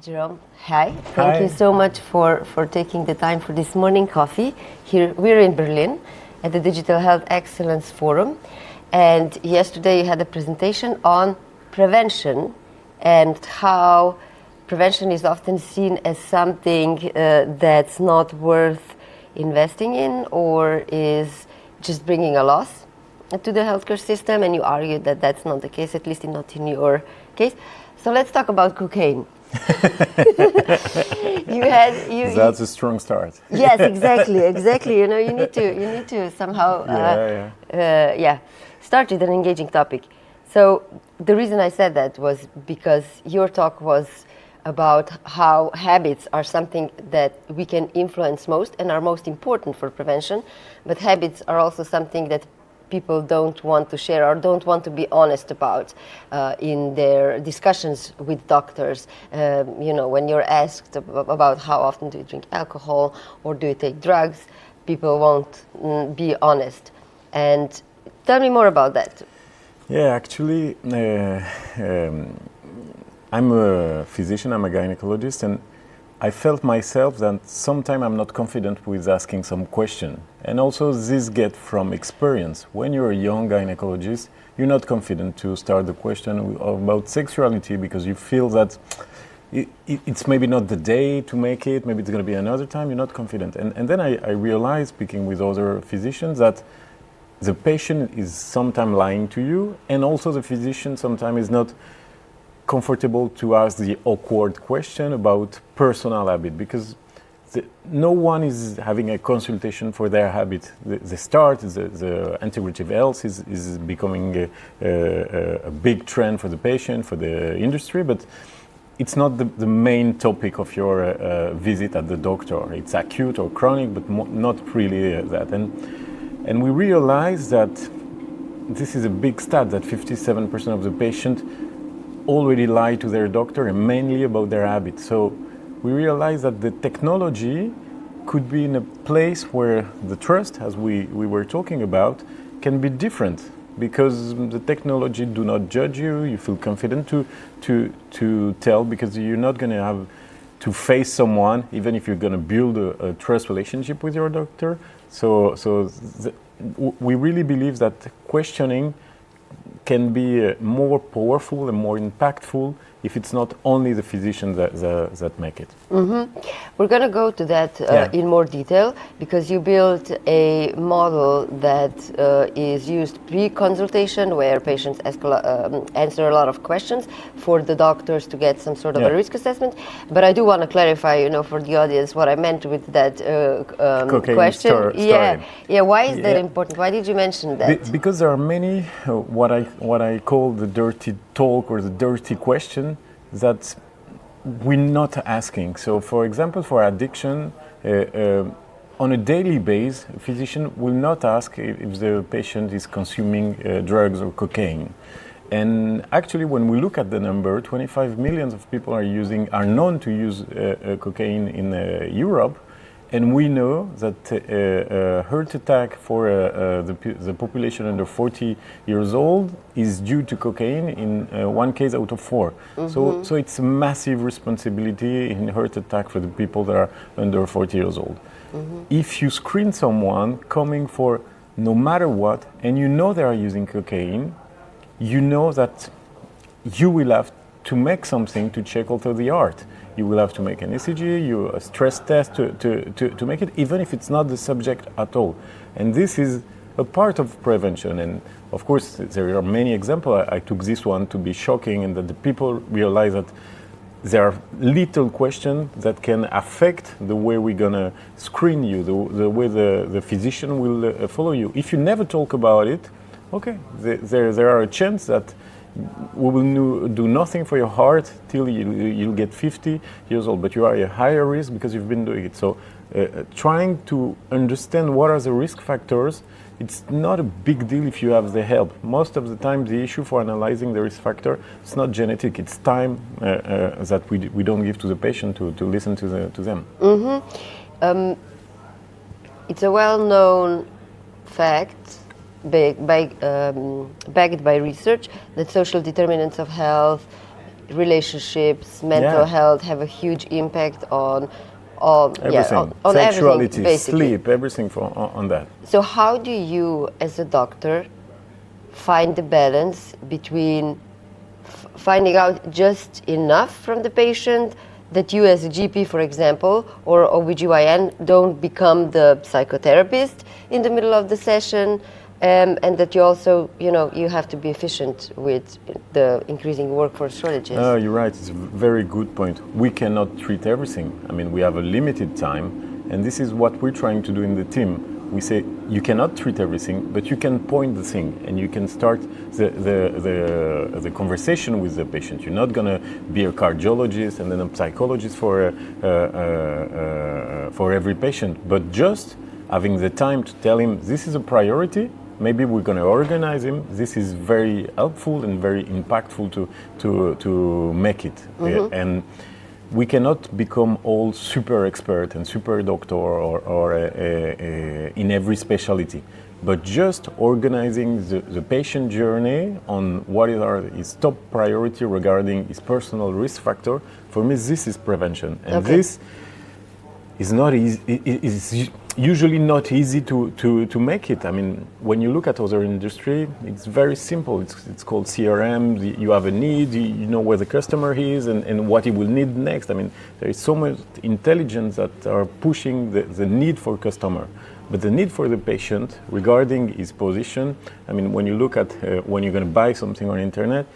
Jérome, hi. Hi. Thank you so much for taking the time for this morning coffee. Here we're in Berlin at the Digital Health Excellence Forum, and yesterday you had a presentation on prevention and how prevention is often seen as something that's not worth investing in or is just bringing a loss to the healthcare system, and you argued that that's not the case, at least not in your case. So let's talk about cocaine. That's a strong start. Yes, exactly. You know, you need to somehow start with an engaging topic. So the reason I said that was because your talk was about how habits are something that we can influence most and are most important for prevention, but habits are also something that people don't want to share or don't want to be honest about in their discussions with doctors. When you're asked about how often do you drink alcohol or do you take drugs, people won't be honest. And tell me more about that. Yeah, actually, I'm a physician, I'm a gynecologist, and I felt myself that sometimes I'm not confident with asking some question. And also this get from experience. When you're a young gynecologist, you're not confident to start the question about sexuality because you feel that it's maybe not the day to make it, maybe it's going to be another time, you're not confident. And then I realized, speaking with other physicians, that the patient is sometimes lying to you, and also the physician sometimes is not comfortable to ask the awkward question about personal habit, because no one is having a consultation for their habit. The start, the integrative health is becoming a big trend for the patient, for the industry, but it's not the main topic of your visit at the doctor. It's acute or chronic, but not really that. And we realize that this is a big stat, that 57% of the patients already lie to their doctor, and mainly about their habits. So we realize that the technology could be in a place where the trust, as we were talking about, can be different, because the technology do not judge you. You feel confident to tell, because you're not going to have to face someone, even if you're going to build a trust relationship with your doctor. So we really believe that questioning can be more powerful and more impactful if it's not only the physician that make it. Mm-hmm. We're going to go to that in more detail, because you built a model that is used pre-consultation, where patients answer a lot of questions for the doctors to get some sort of a risk assessment. But I do want to clarify, for the audience, what I meant with that question. Why is that important? Why did you mention that? Because there are many what I call the dirty talk or the dirty question that we're not asking. So, for example, for addiction, on a daily basis, a physician will not ask if the patient is consuming drugs or cocaine. And actually, when we look at the number, 25 million of people are known to use cocaine in Europe. And we know that heart attack for the population under 40 years old is due to cocaine in 1 case out of 4. Mm-hmm. So it's a massive responsibility in heart attack for the people that are under 40 years old. Mm-hmm. If you screen someone coming for no matter what, and you know they are using cocaine, you know that you will have to make something to check also the heart. You will have to make an ECG, a stress test to make it, even if it's not the subject at all. And this is a part of prevention. And of course, there are many examples. I took this one to be shocking, and that the people realize that there are little questions that can affect the way we're going to screen you, the way the physician will follow you. If you never talk about it, okay, there are a chance that we will do nothing for your heart till you'll get 50 years old, but you are at a higher risk because you've been doing it. So trying to understand what are the risk factors, it's not a big deal if you have the help. Most of the time, the issue for analyzing the risk factor, it's not genetic, it's time that we don't give to the patient to listen to them. Mm-hmm. It's a well-known fact, backed by research, that social determinants of health relationships, mental health have a huge impact on everything. On Sexuality, everything, basically. sleep, everything on that. So how do you, as a doctor, find the balance between finding out just enough from the patient that you as a GP, for example, or OBGYN don't become the psychotherapist in the middle of the session, and that you also, you have to be efficient with the increasing workforce shortages? No, you're right. It's a very good point. We cannot treat everything. I mean, we have a limited time, and this is what we're trying to do in the team. We say you cannot treat everything, but you can point the thing, and you can start the conversation with the patient. You're not going to be a cardiologist and then a psychologist for every patient, but just having the time to tell him this is a priority. Maybe we're going to organize him. This is very helpful and very impactful to make it. And we cannot become all super expert and super doctor or in every specialty, but just organizing the patient journey on what is his top priority regarding his personal risk factor. For me, this is prevention, and this is not easy. It's usually not easy to make it. I mean, when you look at other industry, it's very simple. It's called CRM. You have a need, you know where the customer is and what he will need next. I mean, there is so much intelligence that are pushing the need for customer. But the need for the patient regarding his position, I mean, when you look at when you're going to buy something on internet,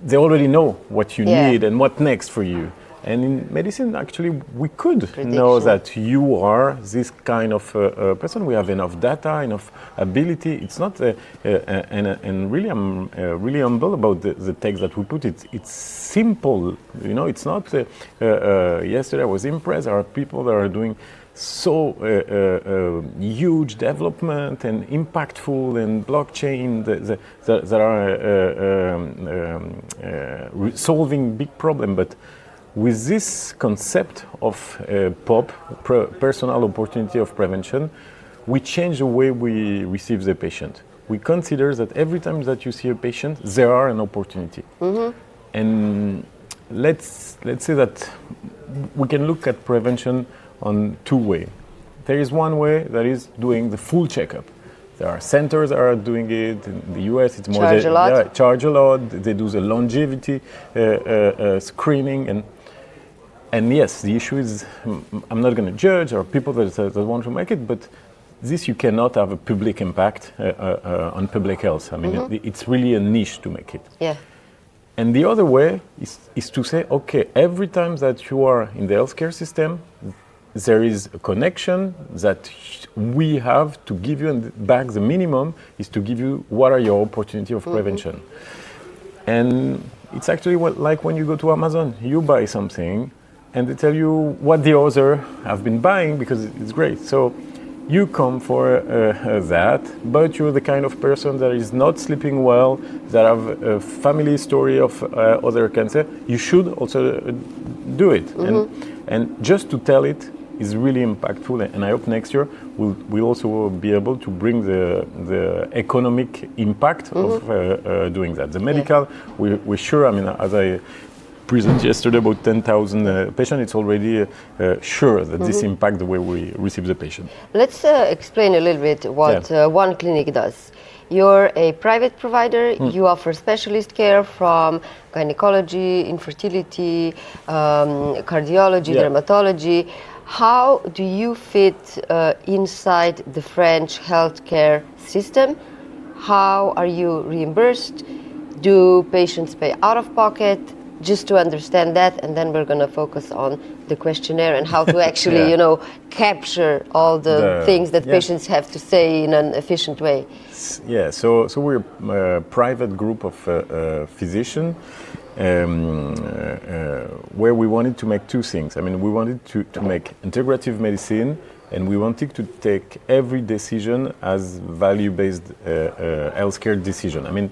they already know what you need and what next for you. And in medicine, actually, we could know that you are this kind of person. We have enough data, enough ability. It's not, and really, I'm really humble about the text that we put. It's simple, It's not. Yesterday, I was impressed. There are people that are doing so huge development and impactful and blockchain that are solving big problem, but with this concept of POP, personal opportunity of prevention, we change the way we receive the patient. We consider that every time that you see a patient, there are an opportunity. And let's say that we can look at prevention on two ways. There is one way that is doing the full checkup. There are centers that are doing it. In the US, it's more charge a lot. They do the longevity screening, and yes, the issue is, I'm not going to judge or people that want to make it, but this you cannot have a public impact on public health. I mean, it's really a niche to make it. Yeah. And the other way is to say, okay, every time that you are in the healthcare system, there is a connection that we have to give you, and back the minimum is to give you what are your opportunity of prevention. And it's actually like when you go to Amazon, you buy something, and they tell you what the other have been buying because it's great. So you come for that, but you're the kind of person that is not sleeping well, that have a family story of other cancer. You should also do it. And just to tell it is really impactful. And I hope next year we'll also be able to bring the economic impact of doing that. The medical, we're sure, I mean, as I presented yesterday about 10,000 patients, it's already sure that this impacts the way we receive the patient. Let's explain a little bit what One Clinic does. You're a private provider. You offer specialist care from gynecology, infertility, cardiology, dermatology. How do you fit inside the French healthcare system? How are you reimbursed? Do patients pay out of pocket? Just to understand that, and then we're going to focus on the questionnaire and how to actually, capture all the things that patients have to say in an efficient way. Yeah, so we're a private group of physicians where we wanted to make two things. I mean, we wanted to make integrative medicine, and we wanted to take every decision as value-based healthcare decision. I mean,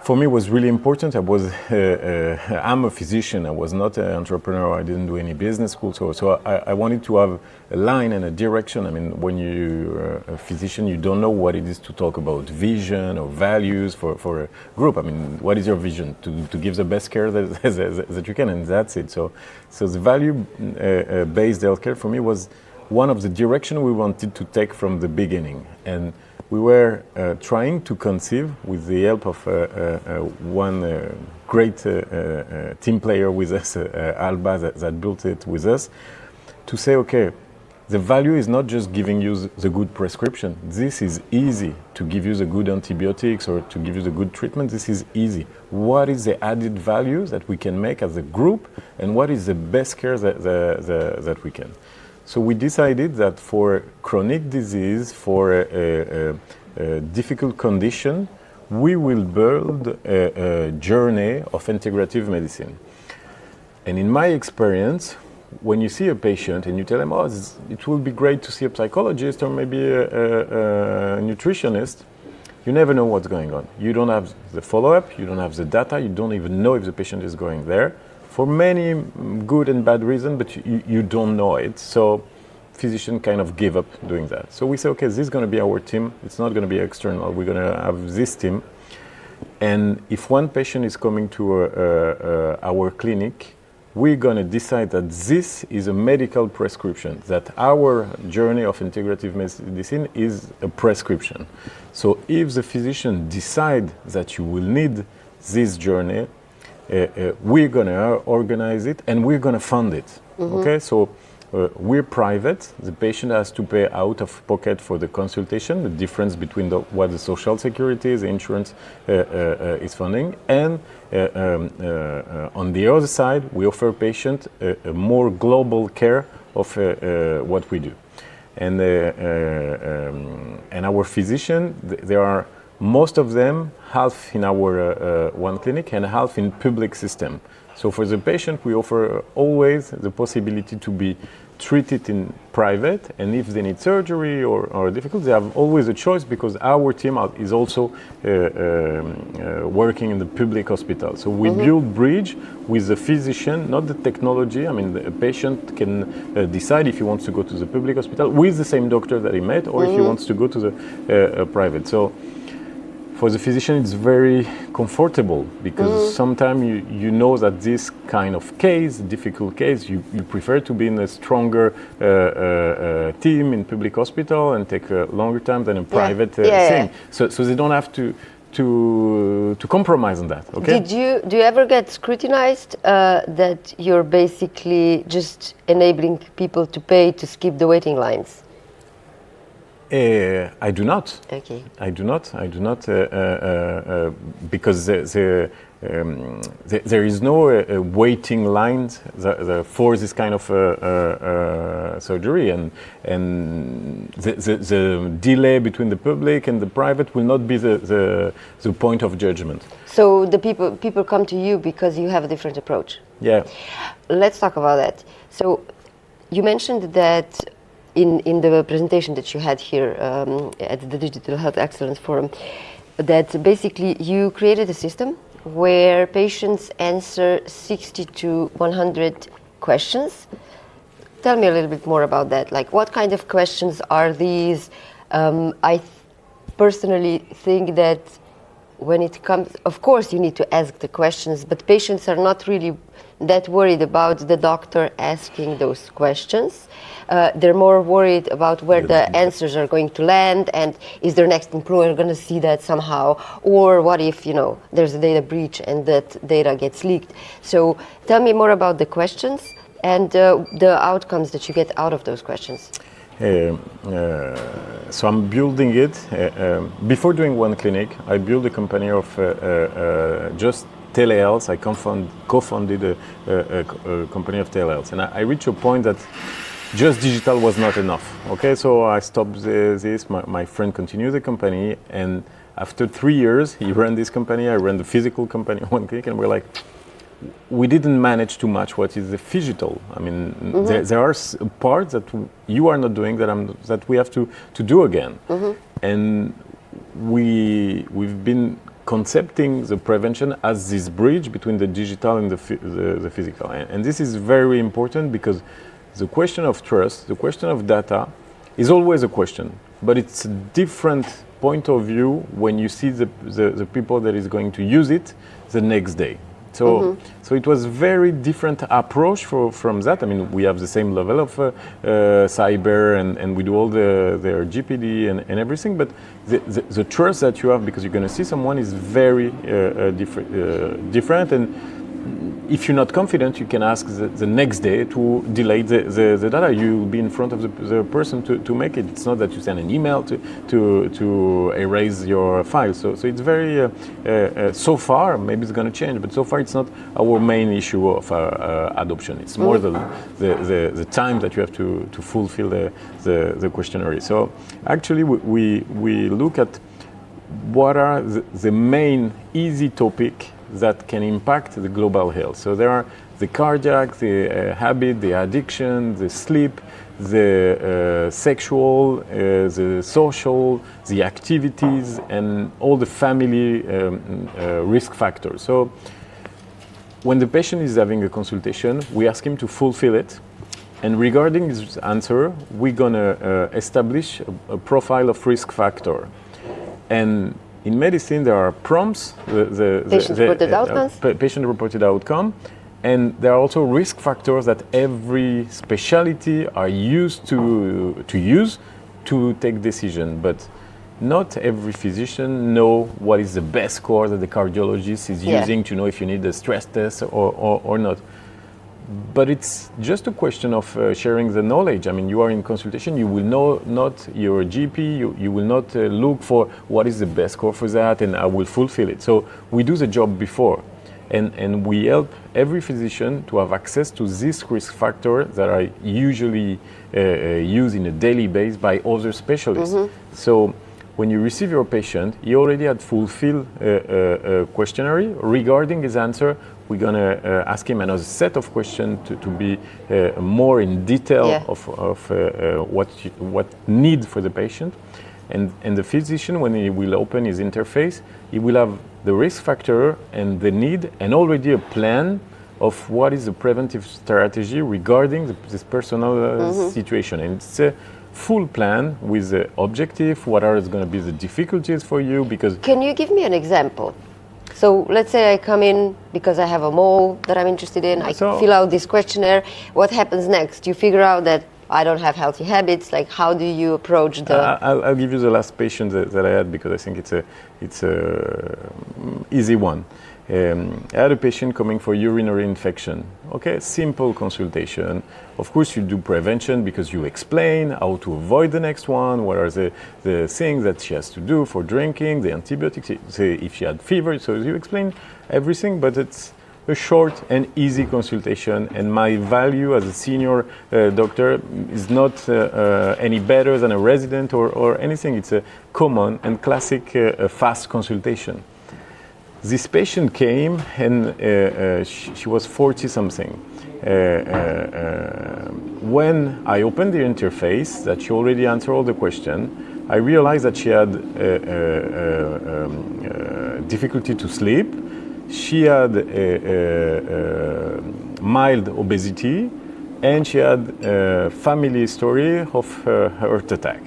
For me, it was really important. I'm a physician. I was not an entrepreneur. I didn't do any business school. So I wanted to have a line and a direction. I mean, when you're a physician, you don't know what it is to talk about vision or values for a group. I mean, what is your vision? To give the best care that you can, and that's it. So the value-based healthcare for me was one of the direction we wanted to take from the beginning. And we were trying to conceive, with the help of one great team player with us, Alba, that built it with us, to say, okay, the value is not just giving you the good prescription. This is easy, to give you the good antibiotics or to give you the good treatment. This is easy. What is the added value that we can make as a group, and what is the best care that we can? So we decided that for chronic disease, for a difficult condition, we will build a journey of integrative medicine. And in my experience, when you see a patient and you tell them, oh, it will be great to see a psychologist or maybe a nutritionist, you never know what's going on. You don't have the follow-up, you don't have the data, you don't even know if the patient is going there. For many good and bad reasons, but you don't know it. So physicians kind of give up doing that. So we say, okay, this is going to be our team. It's not going to be external. We're going to have this team. And if one patient is coming to our clinic, we're going to decide that this is a medical prescription, that our journey of integrative medicine is a prescription. So if the physician decides that you will need this journey, we're going to organize it and we're going to fund it. Mm-hmm. Okay, so we're private. The patient has to pay out of pocket for the consultation, the difference between what the social security, the insurance is funding. And on the other side, we offer patient a more global care of what we do. And our physician, there are most of them, half in our one clinic and half in public system. So for the patient, we offer always the possibility to be treated in private, and if they need surgery or difficult, they have always a choice, because our team is also working in the public hospital. So we build bridge with the physician, not the technology. I mean, the patient can decide if he wants to go to the public hospital with the same doctor that he met, or if he wants to go to the private. So for the physician, it's very comfortable, because sometimes you know that this kind of case, difficult case, you prefer to be in a stronger team in public hospital and take a longer time than a private thing. So they don't have to compromise on that. Okay. Do you ever get scrutinized that you're basically just enabling people to pay to skip the waiting lines? I do not. Okay. I do not, because there is no waiting line for this kind of surgery, and the delay between the public and the private will not be the point of judgment. So the people come to you because you have a different approach. Yeah. Let's talk about that. So you mentioned that in the presentation that you had here at the Digital Health Excellence Forum, that basically you created a system where patients answer 60 to 100 questions. Tell me a little bit more about that. Like, what kind of questions are these? I personally think that when it comes, of course you need to ask the questions, but patients are not really that worried about the doctor asking those questions. They're more worried about where the answers are going to land, and is their next employer going to see that somehow, or what if there's a data breach and that data gets leaked. So tell me more about the questions and the outcomes that you get out of those questions. So I'm building it. Before doing one clinic, I built a company of just telehealth. I co-founded a company of telehealth, and I reached a point that just digital was not enough. Okay, so I stopped this. My friend continued the company, and after 3 years, he ran this company. I ran the physical company, one clinic, and we're like, we didn't manage too much what is the phygital. I mean, there are parts that you are not doing that we have to do again. And we've been concepting the prevention as this bridge between the digital and the physical. And this is very important because the question of trust, the question of data is always a question, but it's a different point of view when you see the people that is going to use it the next day. So, so it was very different approach from that. I mean, we have the same level of cyber, and we do all their GPD and everything, but the trust that you have because you're going to see someone is very different. And if you're not confident, you can ask the next day to delay the data. You'll be in front of the person to make it. It's not that you send an email to erase your file. So it's very, so far, maybe it's going to change, but so far it's not our main issue of adoption. It's more the time that you have to fulfill the questionnaire. So actually we look at what are the main easy topic that can impact the global health. So there are the cardiac, the habit, the addiction, the sleep, the sexual, the social, the activities, and all the family risk factors. So when the patient is having a consultation, we ask him to fulfill it. And regarding his answer, we're gonna establish a profile of risk factor. And in medicine, there are prompts, patient-reported outcome, and there are also risk factors that every specialty are used to use to take decision. But not every physician know what is the best score that the cardiologist is using to know if you need a stress test or not. But it's just a question of sharing the knowledge. I mean, you are in consultation, you will know not your GP, you will not look for what is the best score for that and I will fulfill it. So we do the job before. And we help every physician to have access to this risk factor that are usually used in a daily basis by other specialists. So when you receive your patient, he already had fulfilled a questionnaire. Regarding his answer, we're going to ask him another set of questions to be more in detail of what need for the patient. And the physician, when he will open his interface, he will have the risk factor and the need and already a plan of what is the preventive strategy regarding this personal situation. And it's a full plan with the objective, what are going to be the difficulties for you, because... Can you give me an example? So let's say I come in because I have a mole that I'm interested in, I fill out this questionnaire. What happens next? You figure out that I don't have healthy habits. Like, how do you approach the... I'll give you the last patient that I had because I think it's a easy one. I had a patient coming for urinary infection. Okay, simple consultation. Of course, you do prevention because you explain how to avoid the next one, what are the things that she has to do for drinking, the antibiotics, if she had fever. So you explain everything, but it's a short and easy consultation. And my value as a senior doctor is not any better than a resident or anything. It's a common and classic fast consultation. This patient came and she was 40-something. When I opened the interface, that she already answered all the questions, I realized that she had difficulty to sleep. She had mild obesity, and she had a family history of heart attack.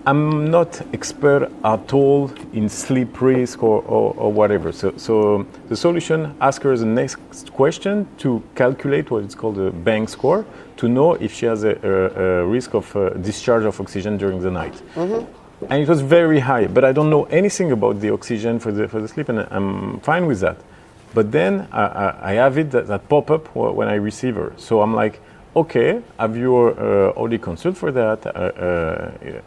I'm not expert at all in sleep risk or whatever. So the solution, ask her the next question to calculate what is called a bank score to know if she has a risk of discharge of oxygen during the night. And it was very high, but I don't know anything about the oxygen for the sleep, and I'm fine with that. But then I have it that pop up when I receive her. So I'm like, okay, have you already consulted for that?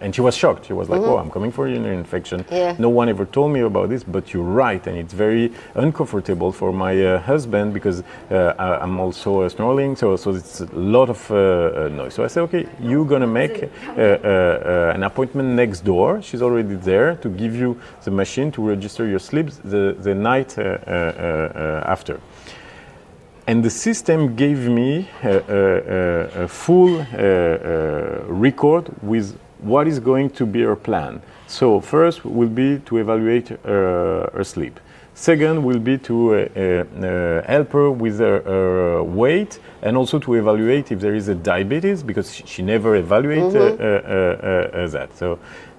And she was shocked. She was like, oh, I'm coming for urinary infection. No one ever told me about this, but you're right. And it's very uncomfortable for my husband because I'm also snoring. So it's a lot of noise. So I said, okay, you're going to make an appointment next door. She's already there to give you the machine to register your sleep the night after. And the system gave me a full record with what is going to be her plan. So first will be to evaluate her sleep. Second will be to help her with her weight, and also to evaluate if there is a diabetes, because she never evaluated that.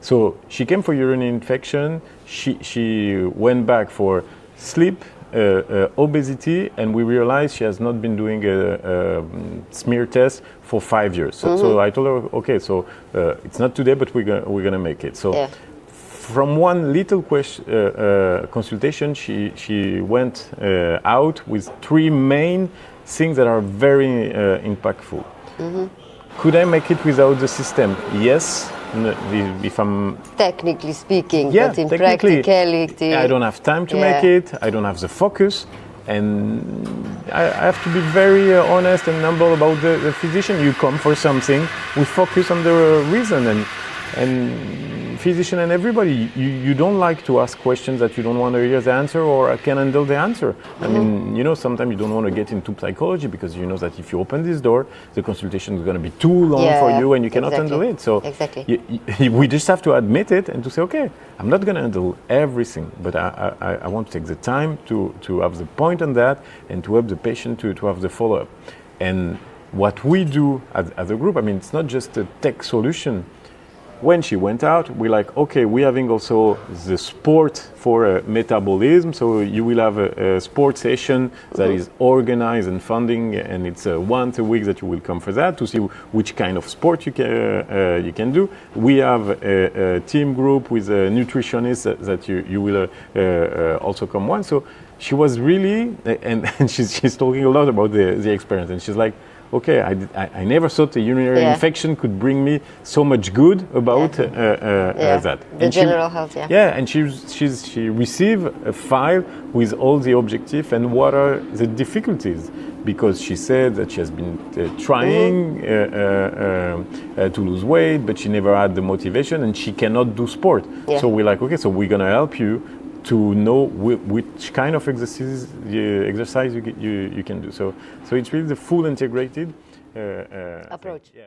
So she came for urinary infection. She went back for sleep, obesity, and we realized she has not been doing a smear test for 5 years. So I told her, okay, so it's not today, but we're gonna make it. So. Yeah. From one little consultation, she went out with 3 main things that are very impactful. Could I make it without the system? Yes. If I'm technically speaking, yeah, but in practicality, I don't have time to make it. I don't have the focus, and I have to be very honest and humble about the physician. You come for something, we focus on the reason, and physician and everybody, you don't like to ask questions that you don't want to hear the answer or can handle the answer. I mean, you know, sometimes you don't want to get into psychology because you know that if you open this door, the consultation is going to be too long for you and you cannot handle it. So we just have to admit it and to say, okay, I'm not going to handle everything, but I want to take the time to have the point on that and to help the patient to have the follow-up. And what we do as a group, I mean, it's not just a tech solution. When she went out, we're like, okay, we're having also the sport for metabolism. So you will have a sport session that is organized and funding, and it's once a week that you will come for that to see which kind of sport you can do. We have a team group with a nutritionist that you will also come once. So she was really, and she's talking a lot about the experience, and she's like, okay, I never thought a urinary infection could bring me so much good about that. The general health, Yeah, and she received a file with all the objectives and what are the difficulties, because she said that she has been trying to lose weight, but she never had the motivation and she cannot do sport. Yeah. So we're like, okay, so we're gonna help you to know which kind of exercise you can do. So it's really the full integrated approach. Yeah.